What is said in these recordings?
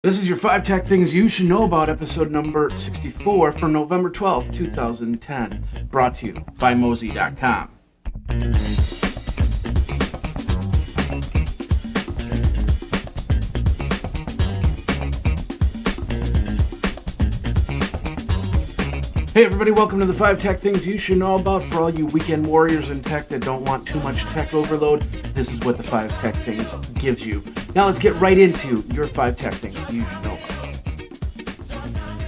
This is your 5 tech things you should know about, episode number 64 for November 12th, 2010, brought to you by Mosey.com. Hey everybody, welcome to the 5 tech things you should know about. For all you weekend warriors in tech that don't want too much tech overload, this is what the 5 tech things gives you. Now let's get right into your 5 tech things you should know about.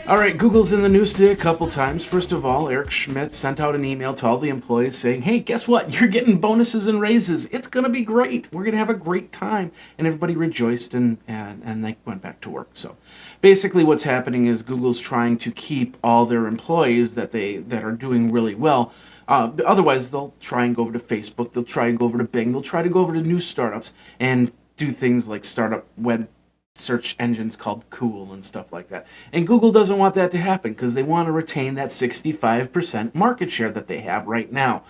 Alright, Google's in the news today a couple times. First of all, Eric Schmidt sent out an email to all the employees saying, hey, guess what? You're getting bonuses and raises. It's going to be great. We're going to have a great time. And everybody rejoiced and they went back to work. So basically what's happening is Google's trying to keep all their employees that are doing really well. Otherwise, they'll try and go over to Facebook. They'll try and go over to Bing. They'll try to go over to new startups and do things like startup web search engines called cool and stuff like that. And Google doesn't want that to happen because they want to retain that 65% market share that they have right now.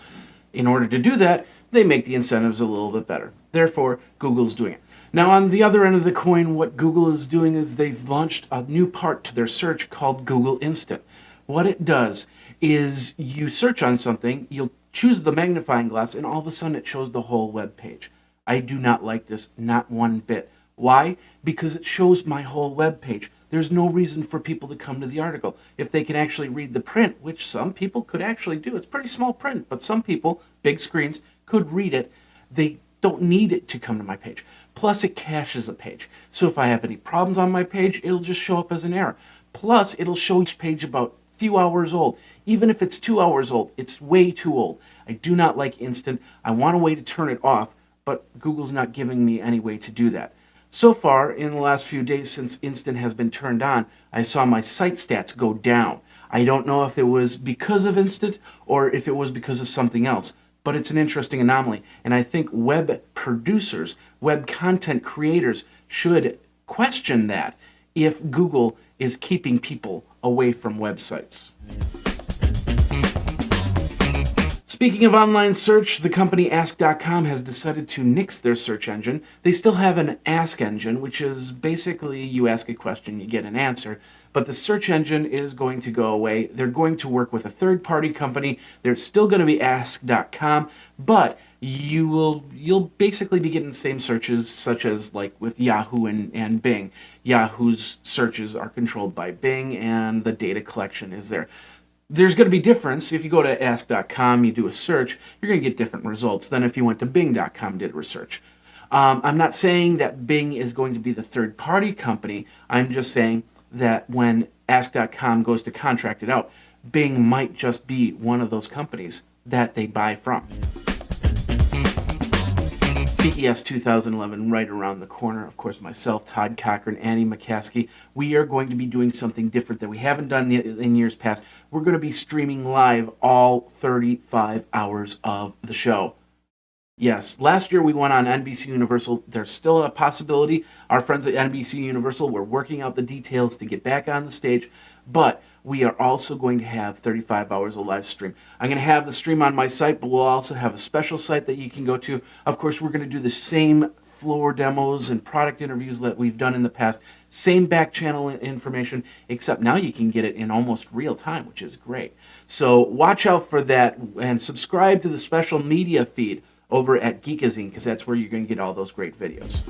In order to do that, they make the incentives a little bit better. Therefore, Google's doing it. Now, on the other end of the coin, what Google is doing is they've launched a new part to their search called Google Instant. What it does is you search on something, you'll choose the magnifying glass, and all of a sudden it shows the whole web page. I do not like this, not one bit. Why? Because it shows my whole web page. There's no reason for people to come to the article. If they can actually read the print, which some people could actually do, it's pretty small print, but some people, big screens, could read it. They don't need it to come to my page. Plus, it caches a page. So if I have any problems on my page, it'll just show up as an error. Plus, it'll show each page about a few hours old. Even if it's 2 hours old, it's way too old. I do not like Instant. I want a way to turn it off, but Google's not giving me any way to do that. So far, in the last few days since Instant has been turned on, I saw my site stats go down. I don't know if it was because of Instant or if it was because of something else, but it's an interesting anomaly. And I think web producers, web content creators should question that if Google is keeping people away from websites. Speaking of online search, the company Askcom has decided to nix their search engine. They still have an Ask engine, which is basically you ask a question, you get an answer. But the search engine is going to go away. They're going to work with a third-party company. There's still going to be Ask.com, but you'll basically be getting the same searches, such as like with Yahoo and Bing. Yahoo's searches are controlled by Bing, and the data collection is there. There's going to be difference. If you go to ask.com, you do a search, you're going to get different results than if you went to bing.com and did a research. I'm not saying that Bing is going to be the third-party company. I'm just saying that when ask.com goes to contract it out, Bing might just be one of those companies that they buy from. CES 2011 right around the corner. Of course, myself, Todd Cochran, Annie McCaskey, we are going to be doing something different that we haven't done in years past. We're going to be streaming live all 35 hours of the show. Yes, last year we went on NBC Universal. There's still a possibility. Our friends at NBC Universal, we're working out the details to get back on the stage, but we are also going to have 35 hours of live stream. I'm going to have the stream on my site, but we'll also have a special site that you can go to. Of course, we're going to do the same floor demos and product interviews that we've done in the past. Same back channel information, except now you can get it in almost real time, which is great. So watch out for that and subscribe to the special media feed over at Geekazine, because that's where you're going to get all those great videos.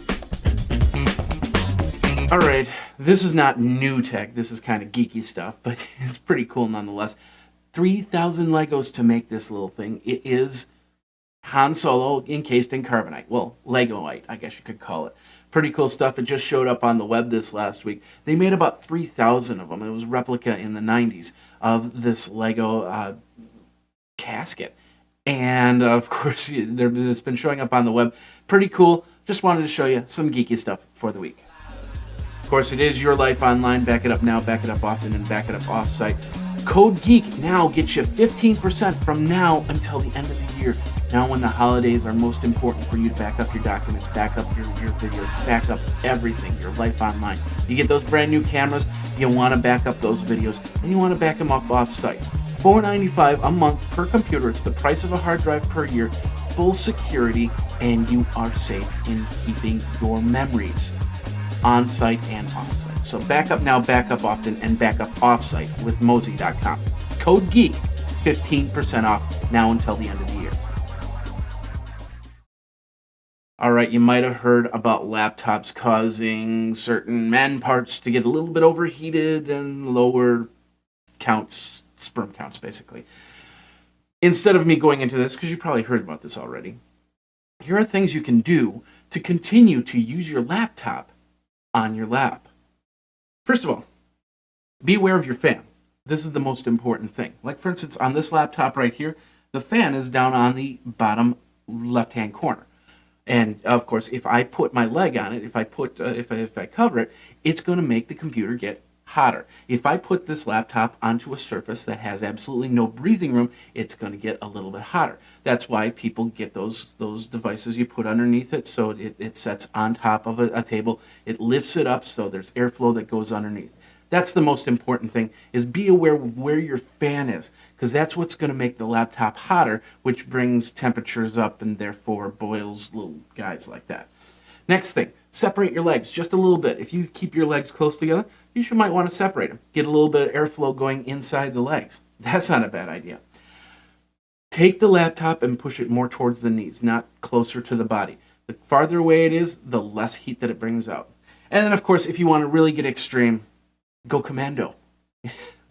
All right, this is not new tech. This is kind of geeky stuff, but it's pretty cool nonetheless. 3,000 Legos to make this little thing. It is Han Solo encased in carbonite. Well, Legonite, I guess you could call it. Pretty cool stuff. It just showed up on the web this last week. They made about 3,000 of them. It was a replica in the 90s of this Lego casket. And, of course, it's been showing up on the web. Pretty cool. Just wanted to show you some geeky stuff for the week. Of course, it is your life online. Back it up now, back it up often, and back it up off-site. Code GEEK now gets you 15% from now until the end of the year. Now when the holidays are most important for you to back up your documents, back up your videos, back up everything, your life online. You get those brand new cameras, you want to back up those videos, and you want to back them up off-site. $4.95 a month per computer. It's the price of a hard drive per year. Full security, and you are safe in keeping your memories on-site and off-site. So back up now, back up often, and back up offsite with Mozy.com. Code GEEK, 15% off now until the end of the year. All right, you might have heard about laptops causing certain man parts to get a little bit overheated and lower counts, sperm counts, basically. Instead of me going into this, because you probably heard about this already, here are things you can do to continue to use your laptop on your lap. First of all, be aware of your fan. This is the most important thing. Like, for instance, on this laptop right here, the fan is down on the bottom left-hand corner. And of course, if I put my leg on it, if I cover it, it's going to make the computer get hotter. If I put this laptop onto a surface that has absolutely no breathing room, it's going to get a little bit hotter. That's why people get those devices you put underneath it, so it sets on top of a table. It lifts it up so there's airflow that goes underneath. That's the most important thing, is be aware of where your fan is, because that's what's going to make the laptop hotter, which brings temperatures up and therefore boils little guys like that. Next thing, separate your legs just a little bit. If you keep your legs close together, you might want to separate them. Get a little bit of airflow going inside the legs. That's not a bad idea. Take the laptop and push it more towards the knees, not closer to the body. The farther away it is, the less heat that it brings out. And then, of course, if you want to really get extreme, go commando.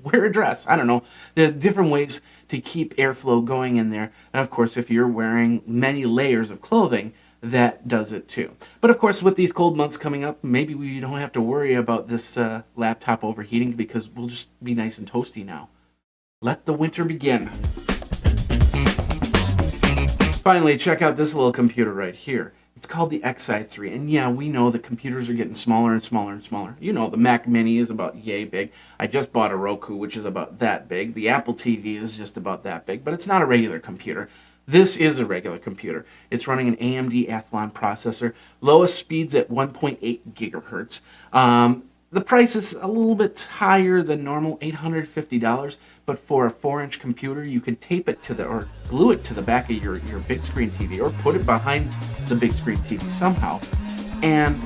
Wear a dress. I don't know. There are different ways to keep airflow going in there. And of course, if you're wearing many layers of clothing, that does it too. But of course, with these cold months coming up, maybe we don't have to worry about this laptop overheating, because we'll just be nice and toasty now. Let the winter begin. Finally, check out this little computer right here. It's called the Xi3, and yeah, we know the computers are getting smaller and smaller and smaller. You know, the Mac Mini is about yay big. I just bought a Roku, which is about that big. The Apple TV is just about that big, but it's not a regular computer. This is a regular computer. It's running an AMD Athlon processor, lowest speeds at 1.8 gigahertz. The price is a little bit higher than normal, $850, but for a 4-inch computer, you could tape it to or glue it to the back of your big screen TV, or put it behind the big screen TV somehow, and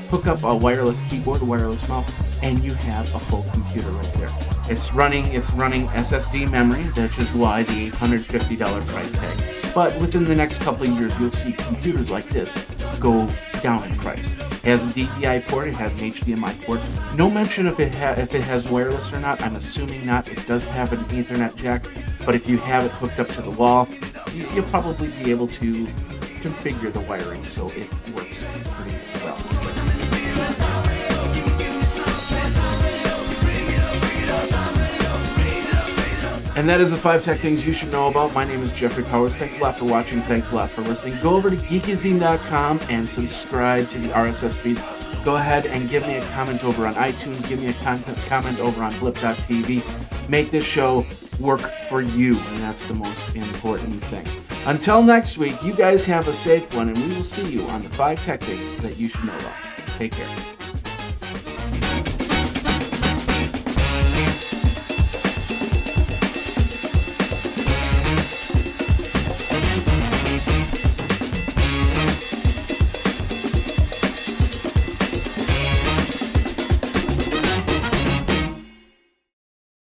hook up a wireless keyboard, a wireless mouse, and you have a full computer right there. It's running SSD memory, which is why the $850 price tag. But within the next couple of years, you'll see computers like this go down in price. It has a DVI port, it has an HDMI port. No mention if it has wireless or not. I'm assuming not. It does have an Ethernet jack, but if you have it hooked up to the wall, you'll probably be able to configure the wiring so it works pretty well. And that is the 5 tech things you should know about. My name is Jeffrey Powers. Thanks a lot for watching. Thanks a lot for listening. Go over to geekazine.com and subscribe to the RSS feed. Go ahead and give me a comment over on iTunes. Give me a comment over on blip.tv. Make this show work for you, and that's the most important thing. Until next week, you guys have a safe one, and we will see you on the 5 tech things that you should know about. Take care.